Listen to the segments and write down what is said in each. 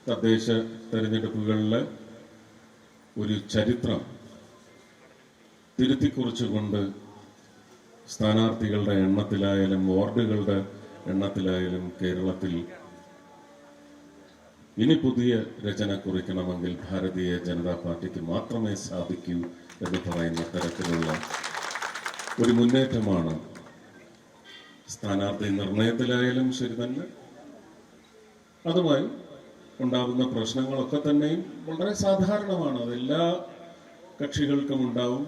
തദ്ദേശ തെരഞ്ഞെടുപ്പുകളിലെ ഒരു ചരിത്രം തിരുത്തിക്കുറിച്ചുകൊണ്ട് സ്ഥാനാർത്ഥികളുടെ എണ്ണത്തിലായാലും വാർഡുകളുടെ എണ്ണത്തിലായാലും കേരളത്തിൽ ഇനി പുതിയ രചന കുറിക്കണമെങ്കിൽ ഭാരതീയ ജനതാ പാർട്ടിക്ക് മാത്രമേ സാധിക്കൂ എന്ന് പറയുന്ന തരത്തിലുള്ള ഒരു മുന്നേറ്റമാണ് സ്ഥാനാർത്ഥി നിർണയത്തിലായാലും ശരി തന്നെ. അതുമായി ഉണ്ടാകുന്ന പ്രശ്നങ്ങളൊക്കെ തന്നെയും വളരെ സാധാരണമാണ്. അതെല്ലാ കക്ഷികൾക്കും ഉണ്ടാവും.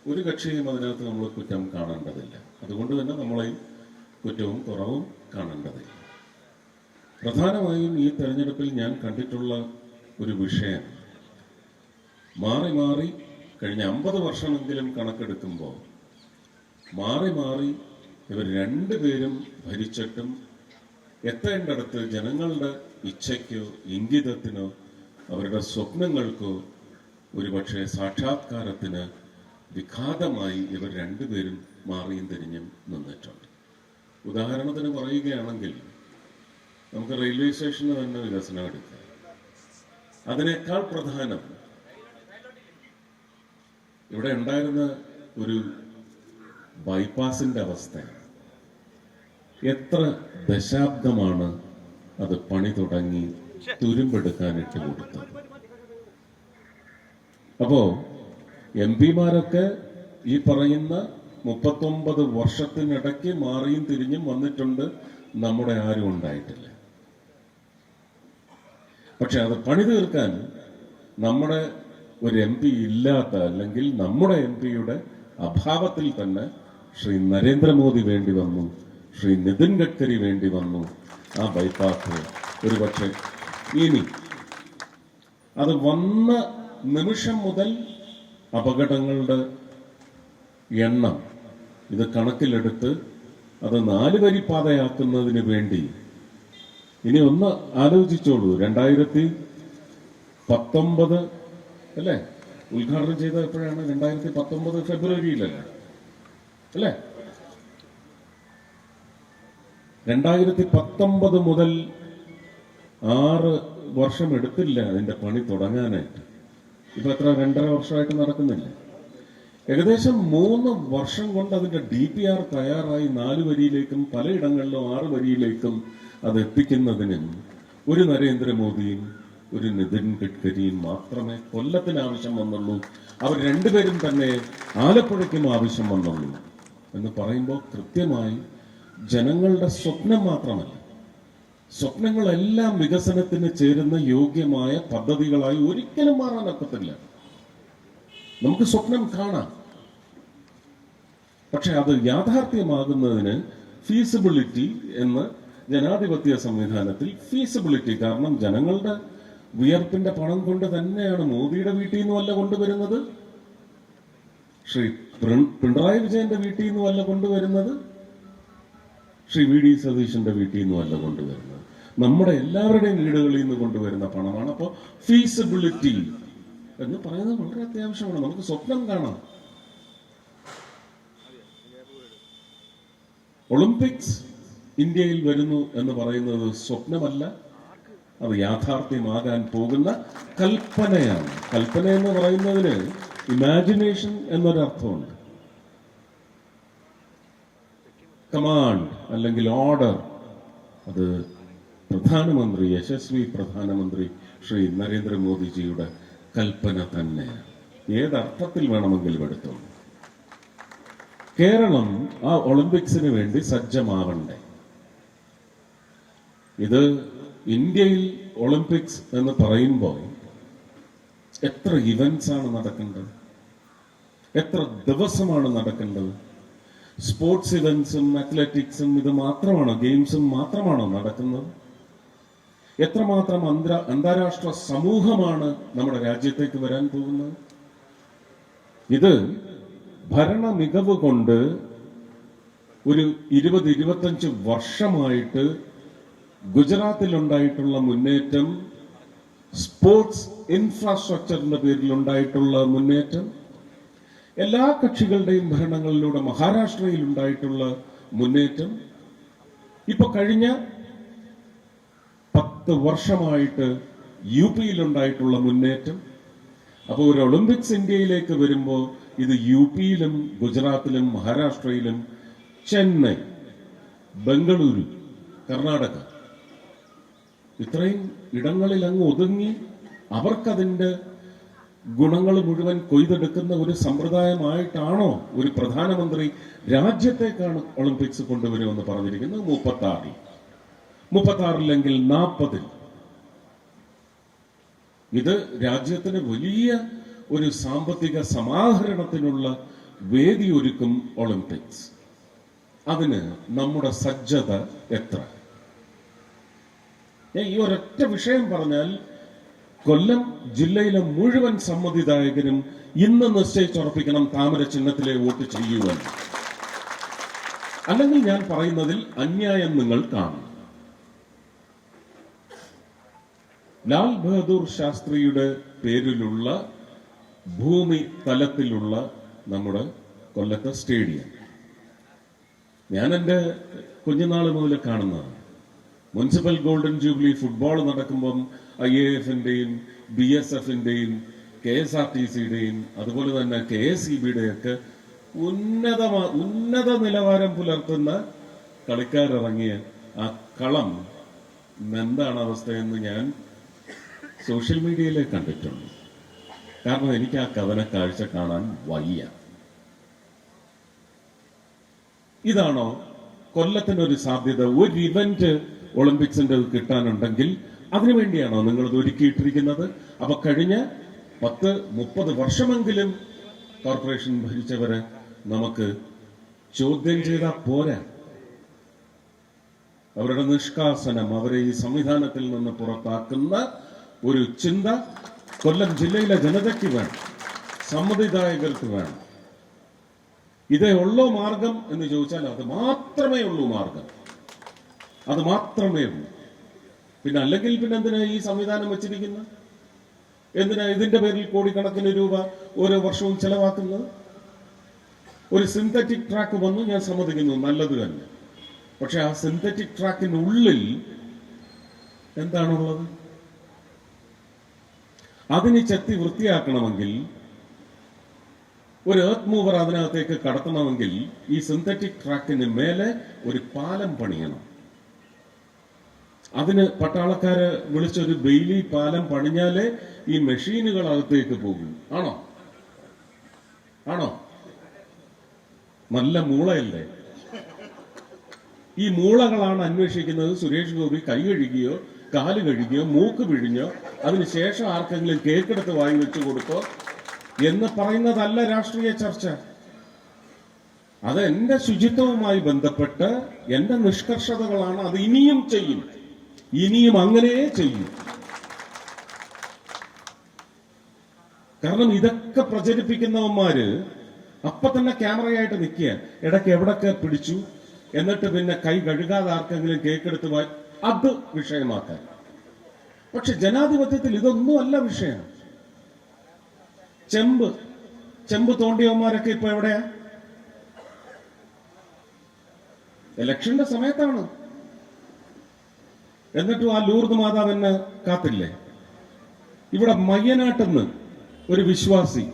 ഒരു കക്ഷിയും അതിനകത്ത് നമ്മൾ കുറ്റം കാണേണ്ടതില്ല. അതുകൊണ്ട് തന്നെ നമ്മളെയും കുറ്റവും കുറവും കാണേണ്ടതില്ല. പ്രധാനമായും ഈ തെരഞ്ഞെടുപ്പിൽ ഞാൻ കണ്ടിട്ടുള്ള ഒരു വിഷയം, മാറി മാറി കഴിഞ്ഞ 50 വർഷമെങ്കിലും കണക്കെടുക്കുമ്പോൾ മാറി മാറി ഇവർ രണ്ടുപേരും ഭരിച്ചിട്ടും എത്തേണ്ടടുത്ത് ജനങ്ങളുടെ ഇച്ഛയ്ക്കോ ഇംഗിതത്തിനോ അവരുടെ സ്വപ്നങ്ങൾക്കോ ഒരുപക്ഷെ സാക്ഷാത്കാരത്തിന് വിഘാതമായി ഇവർ രണ്ടുപേരും മാറിയും തിരിഞ്ഞും നിന്നിട്ടുണ്ട്. ഉദാഹരണത്തിന് പറയുകയാണെങ്കിൽ നമുക്ക് റെയിൽവേ സ്റ്റേഷന് തന്നെ വികസനം എടുക്കാം. അതിനേക്കാൾ പ്രധാനം ഇവിടെ ഉണ്ടായിരുന്ന ഒരു ബൈപ്പാസിന്റെ അവസ്ഥയാണ്. എത്ര ദശാബ്ദമാണ് അത് പണി തുടങ്ങി തുരുമ്പെടുക്കാനിട്ട് കൊടുത്തത്. അപ്പോ MP-മാരൊക്കെ ഈ പറയുന്ന 39 വർഷത്തിനിടയ്ക്ക് മാറിയും തിരിഞ്ഞും വന്നിട്ടുണ്ട്. നമ്മുടെ ആരും ഉണ്ടായിട്ടില്ല. പക്ഷെ അത് പണി തീർക്കാൻ നമ്മുടെ ഒരു MP ഇല്ലാത്ത, അല്ലെങ്കിൽ നമ്മുടെ MP-യുടെ അഭാവത്തിൽ തന്നെ ശ്രീ നരേന്ദ്രമോദി വേണ്ടി വന്നു, ശ്രീ നിതിൻ ഗഡ്കരി വേണ്ടി വന്നു. ആ ബൈപ്പാസ് ഒരുപക്ഷെ ഇനി അത് വന്ന നിമിഷം മുതൽ അപകടങ്ങളുടെ എണ്ണം ഇത് കണക്കിലെടുത്ത് അത് 4 വരി പാതയാക്കുന്നതിന് വേണ്ടി ഇനി ഒന്ന് ആലോചിച്ചോളൂ. 2019 അല്ലേ ഉദ്ഘാടനം ചെയ്ത എപ്പോഴാണ്? 2019 ഫെബ്രുവരിയിലല്ലേ അല്ലേ? 2019 മുതൽ 6 വർഷം എടുത്തില്ല അതിന്റെ പണി തുടങ്ങാനായിട്ട്. ഇപ്പൊ എത്ര 2.5 വർഷമായിട്ട് നടക്കുന്നില്ല. ഏകദേശം 3 വർഷം കൊണ്ട് അതിന്റെ DPR തയ്യാറായി 4 വരിയിലേക്കും പലയിടങ്ങളിലും 6 വരിയിലേക്കും അത് എത്തിക്കുന്നതിനും ഒരു നരേന്ദ്രമോദിയും ഒരു നിതിൻ ഗഡ്കരിയും മാത്രമേ കൊല്ലത്തിന് ആവശ്യം വന്നുള്ളൂ. അവർ രണ്ടുപേരും തന്നെ ആലപ്പുഴയ്ക്കും ആവശ്യം വന്നുള്ളൂ എന്ന് പറയുമ്പോൾ കൃത്യമായി ജനങ്ങളുടെ സ്വപ്നം മാത്രമല്ല, സ്വപ്നങ്ങളെല്ലാം വികസനത്തിന് ചേരുന്ന യോഗ്യമായ പദ്ധതികളായി ഒരിക്കലും മാറാനൊക്കത്തില്ല. നമുക്ക് സ്വപ്നം കാണാം, പക്ഷെ അത് യാഥാർത്ഥ്യമാകുന്നതിന് ഫീസിബിലിറ്റി എന്ന് ജനാധിപത്യ സംവിധാനത്തിൽ ഫീസിബിലിറ്റി, കാരണം ജനങ്ങളുടെ വിയർപ്പിന്റെ പണം കൊണ്ട് തന്നെയാണ് മോദിയുടെ വീട്ടിൽ നിന്നുമല്ല കൊണ്ടുവരുന്നത്, ശ്രീ പിണറായി വിജയന്റെ വീട്ടിൽ നിന്നുമല്ല കൊണ്ടുവരുന്നത്, ശ്രീ VD സതീശന്റെ വീട്ടിൽ നിന്നുമല്ല കൊണ്ടുവരുന്നത്, നമ്മുടെ എല്ലാവരുടെയും വീടുകളിൽ നിന്ന് കൊണ്ടുവരുന്ന പണമാണ്. അപ്പോൾ ഫീസിബിലിറ്റി എന്ന് പറയുന്നത് വളരെ അത്യാവശ്യമാണ്. നമുക്ക് സ്വപ്നം കാണാം. ഒളിമ്പിക്സ് ഇന്ത്യയിൽ വരുന്നു എന്ന് പറയുന്നത് സ്വപ്നമല്ല, അത് യാഥാർത്ഥ്യമാകാൻ പോകുന്ന കൽപ്പനയാണ്. കൽപ്പന എന്ന് പറയുന്നതിന് ഇമാജിനേഷൻ എന്നൊരർത്ഥമുണ്ട്. കമാൻഡ് അല്ലെങ്കിൽ ഓർഡർ, അത് പ്രധാനമന്ത്രി, യശസ്വി പ്രധാനമന്ത്രി ശ്രീ നരേന്ദ്രമോദിജിയുടെ കൽപ്പന തന്നെയാണ്. ഏതർത്ഥത്തിൽ വേണമെങ്കിലും എടുത്തോളൂ. കേരളം ആ ഒളിമ്പിക്സിന് വേണ്ടി സജ്ജമാവണ്ടേ? ഇത് ഇന്ത്യയിൽ ഒളിമ്പിക്സ് എന്ന് പറയുമ്പോൾ എത്ര ഇവന്റ്സ് ആണ് നടക്കേണ്ടത്? എത്ര ദിവസമാണ് നടക്കേണ്ടത്? സ്പോർട്സ് ഇവന്റ്സും അത്ലറ്റിക്സും ഇത് മാത്രമാണോ, ഗെയിംസും മാത്രമാണോ നടക്കുന്നത്? എത്രമാത്രം അന്താരാഷ്ട്ര സമൂഹമാണ് നമ്മുടെ രാജ്യത്തേക്ക് വരാൻ പോകുന്നത്? ഇത് ഭരണ മികവ് കൊണ്ട് ഒരു 20-25 വർഷമായിട്ട് ഗുജറാത്തിലുണ്ടായിട്ടുള്ള മുന്നേറ്റം, സ്പോർട്സ് ഇൻഫ്രാസ്ട്രക്ചറിന്റെ പേരിൽ ഉണ്ടായിട്ടുള്ള മുന്നേറ്റം, എല്ലാ കക്ഷികളുടെയും ഭരണങ്ങളിലൂടെ മഹാരാഷ്ട്രയിൽ ഉണ്ടായിട്ടുള്ള മുന്നേറ്റം, ഇപ്പൊ കഴിഞ്ഞ 10 വർഷമായിട്ട് UP-യിലുണ്ടായിട്ടുള്ള മുന്നേറ്റം. അപ്പോൾ ഒരു ഒളിമ്പിക്സ് ഇന്ത്യയിലേക്ക് വരുമ്പോൾ ഇത് UP-യിലും ഗുജറാത്തിലും മഹാരാഷ്ട്രയിലും ചെന്നൈ, ബംഗളൂരു, കർണാടക ഇത്രയും ഇടങ്ങളിൽ അങ്ങ് ഒതുങ്ങി അവർക്കതിൻ്റെ ഗുണങ്ങൾ മുഴുവൻ കൊയ്തെടുക്കുന്ന ഒരു സമ്പ്രദായമായിട്ടാണോ ഒരു പ്രധാനമന്ത്രി രാജ്യത്തേക്കാണ് ഒളിമ്പിക്സ് കൊണ്ടുവരുമെന്ന് പറഞ്ഞിരിക്കുന്നത്? 36-ലെങ്കിൽ 40. ഇത് രാജ്യത്തിന് വലിയ ഒരു സാമ്പത്തിക സമാഹരണത്തിനുള്ള വേദി ഒരുക്കും ഒളിമ്പിക്സ്. അതിന് നമ്മുടെ സജ്ജത എത്ര? ഞാൻ ഈ ഒരൊറ്റ വിഷയം പറഞ്ഞാൽ കൊല്ലം ജില്ലയിലെ മുഴുവൻ സമ്മതിദായകരും ഇന്ന് നിശ്ചയിച്ചുറപ്പിക്കണം താമര ചിഹ്നത്തിലെ വോട്ട് ചെയ്യുവാൻ. അല്ലെങ്കിൽ ഞാൻ പറയുന്നതിൽ അന്യായം നിങ്ങൾ കാണും. ലാൽ ബഹദൂർ ശാസ്ത്രിയുടെ പേരിലുള്ള ഭൂമി തലത്തിലുള്ള നമ്മുടെ കൊല്ലത്തെ സ്റ്റേഡിയം ഞാൻ എൻ്റെ കുഞ്ഞുനാൾ മുതൽ കാണുന്നതാണ്. മുനിസിപ്പൽ ഗോൾഡൻ ജൂബിലി ഫുട്ബോൾ നടക്കുമ്പം IAF-ന്റെയും BSF-ന്റെയും KSRTC-യുടെയും അതുപോലെ തന്നെ KSEB-യുടെയൊക്കെ ഉന്നത നിലവാരം പുലർത്തുന്ന കളിക്കാരിറങ്ങിയ ആ കളം എന്താണ് അവസ്ഥയെന്ന് ഞാൻ സോഷ്യൽ മീഡിയയിലെ കണ്ടിട്ടുണ്ട്. കാരണം എനിക്ക് ആ കവന കാഴ്ച കാണാൻ വയ്യ. ഇതാണോ കൊല്ലത്തിനൊരു സാധ്യത? ഒരു ഇവന്റ് ഒളിമ്പിക്സിന്റെ കിട്ടാനുണ്ടെങ്കിൽ അതിനുവേണ്ടിയാണോ നിങ്ങൾ ഇത് ഒരുക്കിയിട്ടിരിക്കുന്നത്? അപ്പൊ കഴിഞ്ഞ 10-30 വർഷമെങ്കിലും കോർപ്പറേഷൻ ഭരിച്ചവരെ നമുക്ക് ചോദ്യം ചെയ്താൽ പോരാ. അവരുടെ നിഷ്കാസനം, അവരെ ഈ സംവിധാനത്തിൽ നിന്ന് പുറത്താക്കുന്ന ഒരു ചിന്ത കൊല്ലം ജില്ലയിലെ ജനതയ്ക്ക് വേണം, സമ്മതിദായകർക്ക് വേണം. ഇതേ ഉള്ളോ മാർഗം എന്ന് ചോദിച്ചാൽ അത് മാത്രമേ ഉള്ളൂ മാർഗം, അത് മാത്രമേ ഉള്ളൂ. പിന്നെ അല്ലെങ്കിൽ പിന്നെ എന്തിനാ ഈ സംവിധാനം വെച്ചിരിക്കുന്നത്? എന്തിനാ ഇതിന്റെ പേരിൽ കോടിക്കണക്കിന് രൂപ ഓരോ വർഷവും ചെലവാക്കുന്നത്? ഒരു സിന്തറ്റിക് ട്രാക്ക് വന്നു, ഞാൻ സമ്മതിക്കുന്നു, നല്ലത് തന്നെ. പക്ഷെ ആ സിന്തറ്റിക് ട്രാക്കിനുള്ളിൽ എന്താണുള്ളത്? അതിന് ചെത്തി വൃത്തിയാക്കണമെങ്കിൽ, ഒരു എർത്ത് മൂവർ അതിനകത്തേക്ക് കടത്തണമെങ്കിൽ ഈ സിന്തറ്റിക് ട്രാക്കിന് മേലെ ഒരു പാലം പണിയണം. അതിന് പട്ടാളക്കാര് വിളിച്ചൊരു ബെയിലി പാലം പണിഞ്ഞാലേ ഈ മെഷീനുകൾ അകത്തേക്ക് പോകും. ആണോ? നല്ല മൂളയല്ലേ? ഈ മൂളകളാണ് അന്വേഷിക്കുന്നത്. സുരേഷ് ഗോപി കൈ കഴുകിയോ കാല് കഴുകിയോ മൂക്ക് പിഴിഞ്ഞോ അതിനുശേഷം ആർക്കെങ്കിലും കേക്കെടുത്ത് വാങ്ങി വെച്ചു കൊടുത്തോ എന്ന് പറയുന്നതല്ല രാഷ്ട്രീയ ചർച്ച. അത് എന്റെ ശുചിത്വവുമായി ബന്ധപ്പെട്ട് എന്റെ നിഷ്കർഷതകളാണ്. അത് ഇനിയും ചെയ്യും, ഇനിയും അങ്ങനെ ചെയ്യും. കാരണം ഇതൊക്കെ പ്രചരിപ്പിക്കുന്നവന്മാര് അപ്പൊ തന്നെ ക്യാമറയായിട്ട് നിൽക്കുക, ഇടയ്ക്ക് എവിടൊക്കെ പിടിച്ചു, എന്നിട്ട് പിന്നെ കൈ കഴുകാതെ ആർക്കെങ്കിലും കേക്കെടുത്ത് അത് വിഷയമാക്കാൻ. പക്ഷെ ജനാധിപത്യത്തിൽ ഇതൊന്നുമല്ല വിഷയം. ചെമ്പ് തോണ്ടിയവന്മാരൊക്കെ ഇപ്പൊ എവിടെയാ? ഇലക്ഷന്റെ സമയത്താണ്. എന്നിട്ടും ആ ലൂർദ് മാതാവ് എന്നെ കാത്തില്ലേ? ഇവിടെ മയ്യനാട്ടെന്ന് ഒരു വിശ്വാസി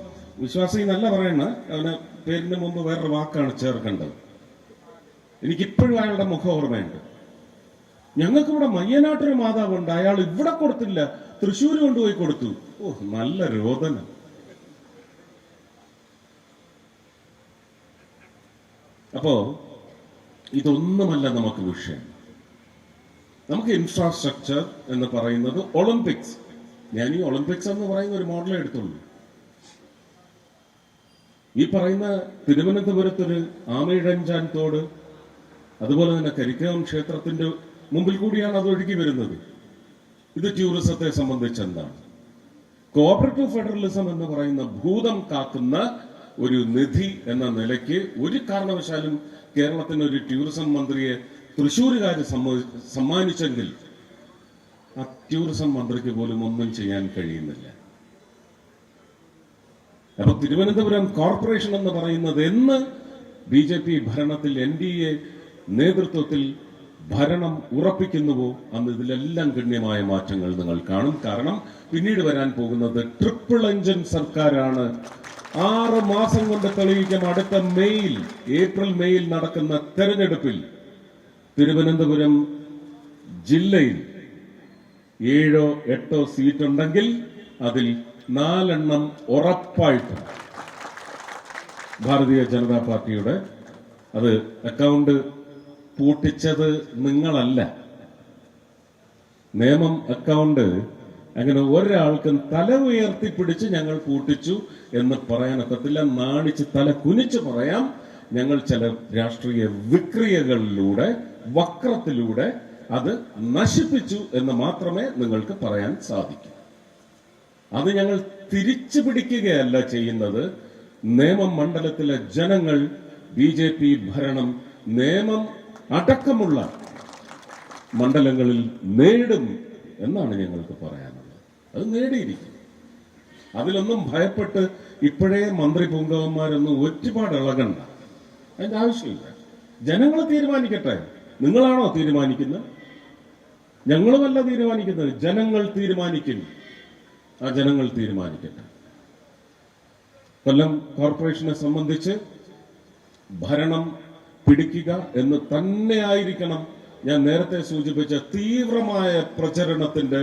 എന്നല്ല പറയണ, അവന് പേരിന് മുമ്പ് വേറൊരു വാക്കാണ് ചേർക്കേണ്ടത്. എനിക്കിപ്പോഴും അയാളുടെ മുഖം ഓർമ്മയുണ്ട്. ഞങ്ങൾക്കിവിടെ മയ്യനാട്ടൊരു മാതാവുണ്ട്, അയാൾ ഇവിടെ കൊടുത്തില്ല, തൃശ്ശൂർ കൊണ്ടുപോയി കൊടുത്തു. ഓ, നല്ല രോദനം. അപ്പോ ഇതൊന്നുമല്ല നമുക്ക് വിഷയം. നമുക്ക് ഇൻഫ്രാസ്ട്രക്ചർ എന്ന് പറയുന്നത് ഒളിമ്പിക്സ്. ഞാൻ ഈ ഒളിമ്പിക്സ് എന്ന് പറയുന്ന ഒരു മോഡലേ എടുത്തുള്ളൂ. ഈ പറയുന്ന തിരുവനന്തപുരത്തൊരു ആമയിഴഞ്ചാൻ തോട്, അതുപോലെ തന്നെ കരിക്കകം ക്ഷേത്രത്തിന്റെ മുമ്പിൽ കൂടിയാണ് അത് ഒഴുകി വരുന്നത്. ഇത് ടൂറിസത്തെ സംബന്ധിച്ച് എന്താണ്? കോഓപ്പറേറ്റീവ് ഫെഡറലിസം എന്ന് പറയുന്ന ഭൂതം കാക്കുന്ന ഒരു നിധി എന്ന നിലയ്ക്ക് ഒരു കാരണവശാലും കേരളത്തിന് ഒരു ടൂറിസം മന്ത്രിയെ തൃശ്ശൂരുകാർ സമ്മാനിച്ചെങ്കിൽ ആ ടൂറിസം മന്ത്രിക്ക് പോലും ഒന്നും ചെയ്യാൻ കഴിയുന്നില്ല. അപ്പൊ തിരുവനന്തപുരം കോർപ്പറേഷൻ എന്ന് പറയുന്നത് എന്ന് BJP ഭരണത്തിൽ NDA നേതൃത്വത്തിൽ ഭരണം ഉറപ്പിക്കുന്നുവോ അന്ന് ഇതിലെല്ലാം ഗണ്യമായ മാറ്റങ്ങൾ നിങ്ങൾ കാണും. കാരണം പിന്നീട് വരാൻ പോകുന്നത് ട്രിപ്പിൾ എഞ്ചിൻ സർക്കാരാണ്. 6 മാസം കൊണ്ട് തെളിയിക്കും. അടുത്ത ഏപ്രിൽ മെയ്യിൽ നടക്കുന്ന തെരഞ്ഞെടുപ്പിൽ തിരുവനന്തപുരം ജില്ലയിൽ 7 8 സീറ്റുണ്ടെങ്കിൽ അതിൽ 4 ഉറപ്പായിട്ടും ഭാരതീയ ജനതാ പാർട്ടിയുടെ. അത് അക്കൗണ്ട് പൂട്ടിച്ചത് നിങ്ങളല്ല. നിയമം അക്കൗണ്ട് അങ്ങനെ ഒരാൾക്കും തല ഉയർത്തിപ്പിടിച്ച് ഞങ്ങൾ പൂട്ടിച്ചു എന്ന് പറയാനൊക്കത്തില്ല. നാണിച്ച് തല കുനിച്ച് പറയാം, ഞങ്ങൾ ചില രാഷ്ട്രീയ വിക്രിയകളിലൂടെ വക്രത്തിലൂടെ അത് നശിപ്പിച്ചു എന്ന് മാത്രമേ നിങ്ങൾക്ക് പറയാൻ സാധിക്കൂ. അത് ഞങ്ങൾ തിരിച്ചു പിടിക്കുകയല്ല ചെയ്യുന്നത്. നേമം മണ്ഡലത്തിലെ ജനങ്ങൾ BJP ഭരണം നേമം അടക്കമുള്ള മണ്ഡലങ്ങളിൽ നേടും എന്നാണ് ഞങ്ങൾക്ക് പറയാനുള്ളത്. അത് നേടിയിരിക്കും. അതിലൊന്നും ഭയപ്പെട്ട് ഇപ്പോഴേ മന്ത്രി പുങ്കവന്മാരൊന്നും ഒരുപാട് ഇളകണ്ട. അതിന്റെ ആവശ്യമില്ല. ജനങ്ങൾ തീരുമാനിക്കട്ടെ. നിങ്ങളാണോ തീരുമാനിക്കുന്നത്? ഞങ്ങളുമല്ല തീരുമാനിക്കുന്നത്, ജനങ്ങൾ തീരുമാനിക്കുന്നു. ആ ജനങ്ങൾ തീരുമാനിക്കട്ടെ. കൊല്ലം കോർപ്പറേഷനെ സംബന്ധിച്ച് ഭരണം പിടിക്കുക എന്ന് തന്നെയായിരിക്കണം ഞാൻ നേരത്തെ സൂചിപ്പിച്ച തീവ്രമായ പ്രചരണത്തിന്റെ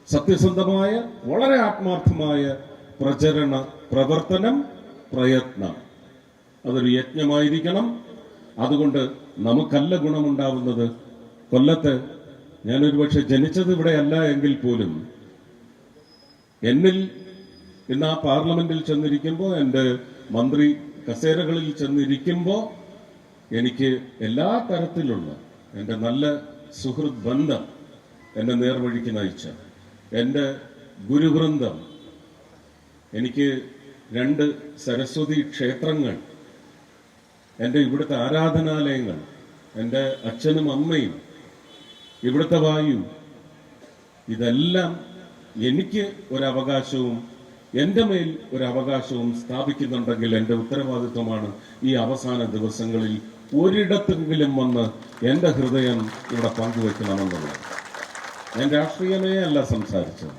സത്യസന്ധമായ വളരെ ആത്മാർത്ഥമായ പ്രചരണ പ്രയത്നം. അതൊരു യജ്ഞമായിരിക്കണം. അതുകൊണ്ട് നമുക്കല്ല ഗുണമുണ്ടാവുന്നത്. കൊല്ലത്ത് ഞാനൊരു പക്ഷെ ജനിച്ചത് ഇവിടെയല്ല എങ്കിൽ പോലും എന്നിൽ ഇന്ന് ആ പാർലമെന്റിൽ ചെന്നിരിക്കുമ്പോൾ, എൻ്റെ മന്ത്രി കസേരകളിൽ ചെന്നിരിക്കുമ്പോൾ എനിക്ക് എല്ലാ തരത്തിലുള്ള എൻ്റെ നല്ല സുഹൃത്ത് ബന്ധം എന്നെ നേർവഴിക്ക് നയിച്ച എൻ്റെ ഗുരുവൃന്ദം, എനിക്ക് 2 സരസ്വതി ക്ഷേത്രങ്ങൾ, എൻ്റെ ഇവിടുത്തെ ആരാധനാലയങ്ങൾ, എൻ്റെ അച്ഛനും അമ്മയും, ഇവിടുത്തെ വായു, ഇതെല്ലാം എനിക്ക് ഒരവകാശവും എന്റെ മേൽ ഒരവകാശവും സ്ഥാപിക്കുന്നുണ്ടെങ്കിൽ എൻ്റെ ഉത്തരവാദിത്വമാണ് ഈ അവസാന ദിവസങ്ങളിൽ ഒരിടത്തെങ്കിലും വന്ന് എൻ്റെ ഹൃദയം ഇവിടെ പങ്കുവെക്കണമെന്നുള്ളത്. ഞാൻ രാഷ്ട്രീയമേ അല്ല സംസാരിച്ചത്.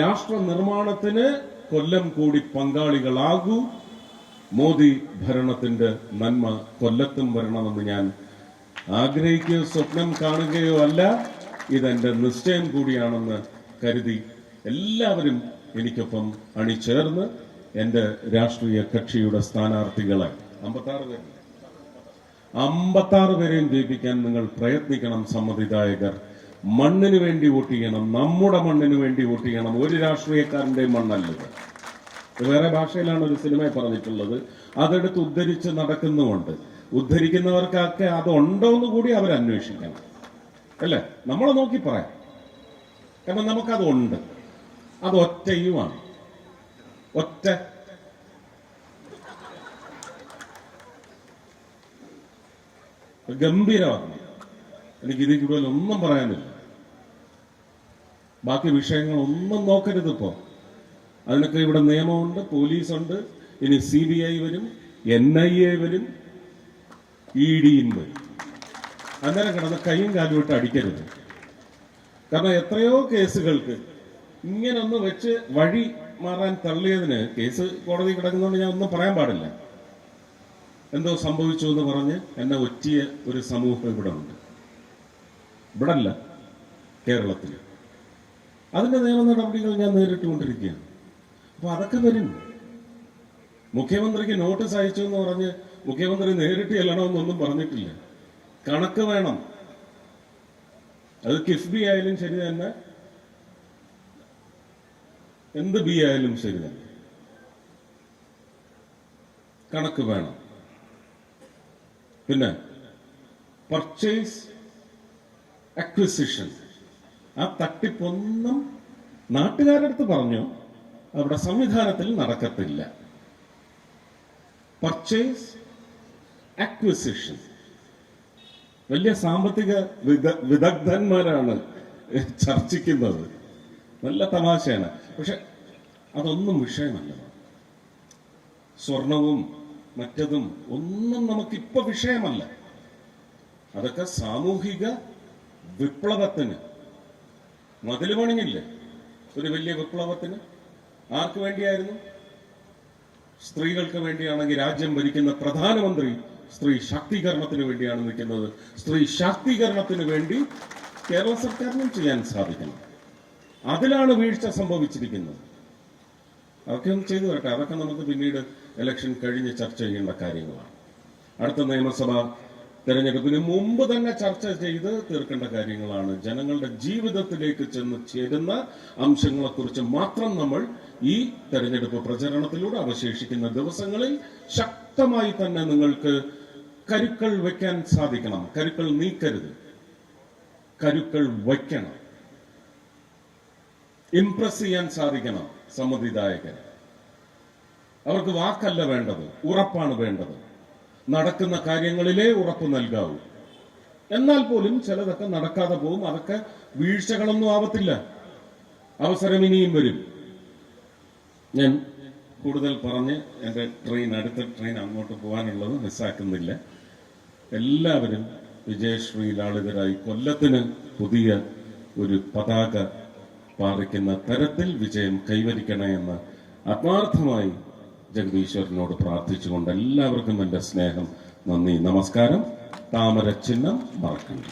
രാഷ്ട്ര നിർമ്മാണത്തിന് കൊല്ലം കൂടി പങ്കാളികളാകൂ. മോദി ഭരണത്തിന്റെ നന്മ കൊല്ലത്തും വരണമെന്ന് ഞാൻ ആഗ്രഹിക്കുകയോ സ്വപ്നം കാണുകയോ അല്ല. ഇതെന്റെ നിശ്ചയം കൂടിയാണെന്ന് കരുതി എല്ലാവരും എനിക്കൊപ്പം അണിചേർന്ന് എന്റെ രാഷ്ട്രീയ കക്ഷിയുടെ സ്ഥാനാർത്ഥികളെ 56 പേരെയും ജയിപ്പിക്കാൻ നിങ്ങൾ പ്രയത്നിക്കണം. സമ്മതിദായകർ, മണ്ണിന് വേണ്ടി വോട്ട് ചെയ്യണം. നമ്മുടെ മണ്ണിന് വേണ്ടി വോട്ട് ചെയ്യണം. ഒരു രാഷ്ട്രീയക്കാരന്റെ മണ്ണല്ലത്. വേറെ ഭാഷയിലാണ് ഒരു സിനിമ പറഞ്ഞിട്ടുള്ളത്. അതെടുത്ത് ഉദ്ധരിച്ച് നടക്കുന്നുമുണ്ട്. ഉദ്ധരിക്കുന്നവർക്കൊക്കെ അതുണ്ടോ എന്ന് കൂടി അവർ അന്വേഷിക്കണം, അല്ലേ? നമ്മൾ നോക്കി പറയാം. കാരണം നമുക്കതുണ്ട്. അത് ഒറ്റയുമാണ്. ഒറ്റ ഗംഭീരമാണ്. എനിക്ക് ഇതിൽ കൂടുതൽ ഒന്നും പറയാനില്ല. ബാക്കി വിഷയങ്ങളൊന്നും നോക്കരുത്. ഇപ്പോ അതിനൊക്കെ ഇവിടെ നിയമമുണ്ട്, പോലീസുണ്ട്, ഇനി CBI വരും, NIA വരും, EDയും വരും. അന്നേരം കിടന്ന് കൈയും കാലും ഇട്ട് അടിക്കരുത്. കാരണം എത്രയോ കേസുകൾക്ക് ഇങ്ങനൊന്ന് വെച്ച് വഴി മാറാൻ തള്ളിയതിന് കേസ് കോടതി കിടക്കുന്നതുകൊണ്ട് ഞാൻ ഒന്നും പറയാൻ പാടില്ല. എന്തോ സംഭവിച്ചു എന്ന് പറഞ്ഞ് എന്നെ ഒറ്റിയ ഒരു സമൂഹം ഇവിടെ ഉണ്ട്. ഇവിടെ അല്ല, കേരളത്തിൽ. അതിന്റെ നിയമ നടപടികൾ ഞാൻ നേരിട്ടുകൊണ്ടിരിക്കുകയാണ്. അപ്പൊ അതൊക്കെ വരും. മുഖ്യമന്ത്രിക്ക് നോട്ടീസ് അയച്ചു എന്ന് പറഞ്ഞ് മുഖ്യമന്ത്രി നേരിട്ട് ചെല്ലണമെന്നൊന്നും പറഞ്ഞിട്ടില്ല. കണക്ക് വേണം. അത് കിഫ്ബി ആയാലും ശരി തന്നെ, എന്ത് ബി ആയാലും ശരി തന്നെ, കണക്ക് വേണം. പിന്നെ പർച്ചേസ് അക്വിസിഷൻ, ആ തട്ടിപ്പൊന്നും നാട്ടുകാരടുത്ത് പറഞ്ഞു അവിടെ സംവിധാനത്തിൽ നടക്കത്തില്ല. പർച്ചേസ് അക്വിസിഷൻ വലിയ സാമ്പത്തിക വിദഗ്ധന്മാരാണ് ചർച്ചിക്കുന്നത്. നല്ല തമാശയാണ്. പക്ഷെ അതൊന്നും വിഷയമല്ല. സ്വർണവും മറ്റതും ഒന്നും നമുക്കിപ്പോ വിഷയമല്ല. അതൊക്കെ സാമൂഹിക വിപ്ലവത്തിന്, മതിൽ പണിഞ്ഞില്ലേ ഒരു വലിയ വിപ്ലവത്തിന്? ആർക്ക് വേണ്ടിയായിരുന്നു? സ്ത്രീകൾക്ക് വേണ്ടിയാണെങ്കിൽ രാജ്യം ഭരിക്കുന്ന പ്രധാനമന്ത്രി സ്ത്രീ ശാക്തീകരണത്തിന് വേണ്ടിയാണ് നിൽക്കുന്നത്. സ്ത്രീ ശാക്തീകരണത്തിന് വേണ്ടി കേരള സർക്കാരിനും ചെയ്യാൻ സാധിക്കണം. അതിലാണ് വീഴ്ച സംഭവിച്ചിരിക്കുന്നത്. അതൊക്കെ ഒന്ന് ചെയ്തു വരട്ടെ. അതൊക്കെ നമുക്ക് പിന്നീട് ഇലക്ഷൻ കഴിഞ്ഞ് ചർച്ച ചെയ്യേണ്ട കാര്യങ്ങളാണ്. അടുത്ത നിയമസഭാ തെരഞ്ഞെടുപ്പിന് മുമ്പ് തന്നെ ചർച്ച ചെയ്ത് തീർക്കേണ്ട കാര്യങ്ങളാണ്. ജനങ്ങളുടെ ജീവിതത്തിലേക്ക് ചെന്ന് ചേരുന്ന അംശങ്ങളെക്കുറിച്ച് മാത്രം നമ്മൾ ഈ തെരഞ്ഞെടുപ്പ് പ്രചരണത്തിലൂടെ അവശേഷിക്കുന്ന ദിവസങ്ങളിൽ ശക്തമായി തന്നെ നിങ്ങൾക്ക് കരുക്കൾ വയ്ക്കാൻ സാധിക്കണം. കരുക്കൾ നീക്കരുത്, കരുക്കൾ വയ്ക്കണം. ഇംപ്രസ് ചെയ്യാൻ സാധിക്കണം സമ്മതിദായകരെ. അവർക്ക് വാക്കല്ല വേണ്ടത്, ഉറപ്പാണ് വേണ്ടത്. നടക്കുന്ന കാര്യങ്ങളിലേ ഉറപ്പ് നൽകാവൂ. എന്നാൽ പോലും ചിലതൊക്കെ നടക്കാതെ പോകും. അതൊക്കെ വീഴ്ചകളൊന്നും ആവത്തില്ല. അവസരം ഇനിയും വരും. ഞാൻ കൂടുതൽ പറഞ്ഞ് എൻ്റെ അടുത്ത ട്രെയിൻ അങ്ങോട്ട് പോകാനുള്ളത് മിസ്സാക്കുന്നില്ല. എല്ലാവരും വിജയശ്രീ ലാളിതരായി കൊല്ലത്തിന് പുതിയ ഒരു പതാക പാറിക്കുന്ന തരത്തിൽ വിജയം കൈവരിക്കണേ എന്ന് ആത്മാർത്ഥമായി ജഗദീശ്വരനോട് പ്രാർത്ഥിച്ചുകൊണ്ട് എല്ലാവർക്കും എൻ്റെ സ്നേഹം, നന്ദി, നമസ്കാരം. താമര ചിഹ്നം മറക്കണ്ട.